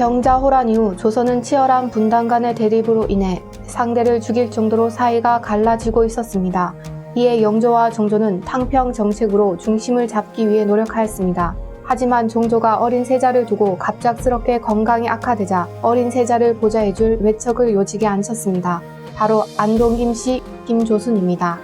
병자호란 이후 조선은 치열한 분단 간의 대립으로 인해 상대를 죽일 정도로 사이가 갈라지고 있었습니다. 이에 영조와 정조는 탕평 정책으로 중심을 잡기 위해 노력하였습니다. 하지만 정조가 어린 세자를 두고 갑작스럽게 건강이 악화되자 어린 세자를 보좌해줄 외척을 요직에 앉혔습니다. 바로 안동 김씨 김조순입니다.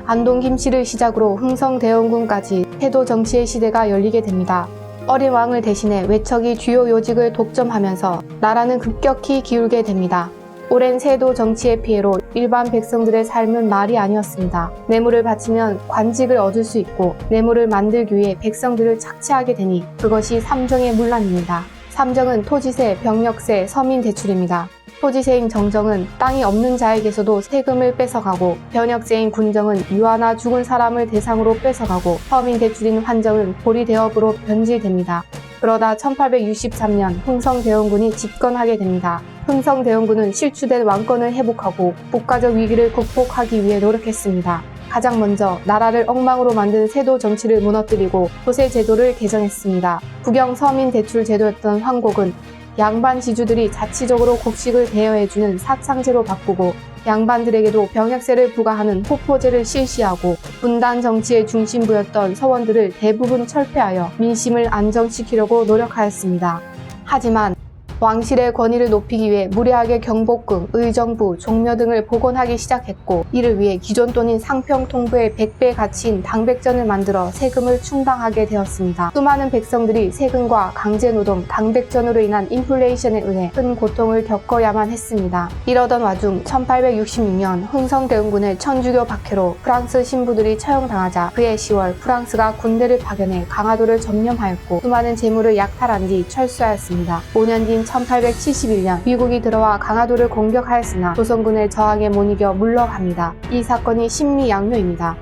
안동 김씨를 시작으로 흥성대원군까지 태도 정치의 시대가 열리게 됩니다. 어린 왕을 대신해 외척이 주요 요직을 독점하면서 나라는 급격히 기울게 됩니다. 오랜 세도 정치의 피해로 일반 백성들의 삶은 말이 아니었습니다. 뇌물을 바치면 관직을 얻을 수 있고 뇌물을 만들기 위해 백성들을 착취하게 되니 그것이 삼정의 문란입니다. 삼정은 토지세, 병력세, 서민대출입니다. 토지세인 정정은 땅이 없는 자에게서도 세금을 뺏어가고 병력세인 군정은 유아나 죽은 사람을 대상으로 뺏어가고 서민대출인 환정은 보리대업으로 변질됩니다. 그러다 1863년 흥성대원군이 집권하게 됩니다. 흥성대원군은 실추된 왕권을 회복하고 국가적 위기를 극복하기 위해 노력했습니다. 가장 먼저 나라를 엉망으로 만든 세도 정치를 무너뜨리고 조세 제도를 개정했습니다. 국영 서민 대출 제도였던 황곡은 양반 지주들이 자치적으로 곡식을 대여해주는 사창제로 바꾸고 양반들에게도 병역세를 부과하는 호포제를 실시하고 분단 정치의 중심부였던 서원들을 대부분 철폐하여 민심을 안정시키려고 노력하였습니다. 하지만 왕실의 권위를 높이기 위해 무리하게 경복궁, 의정부, 종묘 등을 복원하기 시작했고 이를 위해 기존 돈인 상평통부의 100배 가치인 당백전을 만들어 세금을 충당하게 되었습니다. 수많은 백성들이 세금과 강제노동, 당백전으로 인한 인플레이션에 의해 큰 고통을 겪어야만 했습니다. 이러던 와중 1866년 흥성대원군의 천주교 박해로 프랑스 신부들이 처형당하자 그해 10월 프랑스가 군대를 파견해 강화도를 점령하였고 수많은 재물을 약탈한 뒤 철수하였습니다. 5년 뒤인 1871년 미국이 들어와 강화도를 공격하였으나 조선군의 저항에 못 이겨 물러갑니다. 이 사건이 신미양요입니다.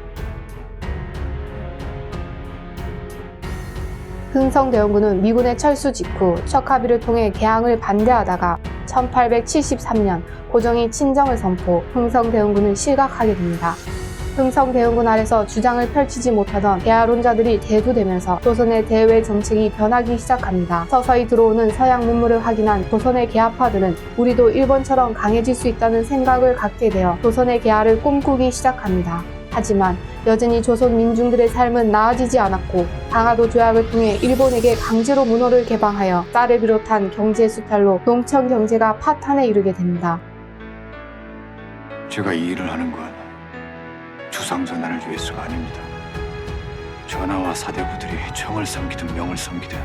흥성대원군은 미군의 철수 직후 척하비를 통해 개항을 반대하다가 1873년 고종이 친정을 선포, 흥성대원군은 실각하게 됩니다. 흥성대원군 아래서 주장을 펼치지 못하던 개화론자들이 대두되면서 조선의 대외 정책이 변하기 시작합니다. 서서히 들어오는 서양 문물을 확인한 조선의 개화파들은 우리도 일본처럼 강해질 수 있다는 생각을 갖게 되어 조선의 개화를 꿈꾸기 시작합니다. 하지만 여전히 조선 민중들의 삶은 나아지지 않았고 강화도 조약을 통해 일본에게 강제로 문호를 개방하여 쌀을 비롯한 경제 수탈로 농촌 경제가 파탄에 이르게 됩니다. 제가 이 일을 하는 건 주상전하를 위해서가 아닙니다. 전하와 사대부들이 정을 섬기든 명을 섬기든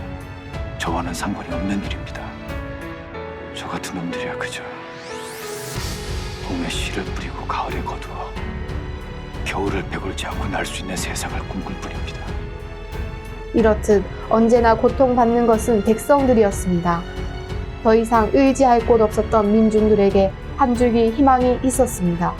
저와는 상관이 없는 일입니다. 저 같은 놈들이야 그저 봄에 씨를 뿌리고 가을에 거두어 겨울을 배골지하고 날 수 있는 세상을 꿈꿀 뿐입니다. 이렇듯 언제나 고통받는 것은 백성들이었습니다. 더 이상 의지할 곳 없었던 민중들에게 한 줄기 희망이 있었습니다.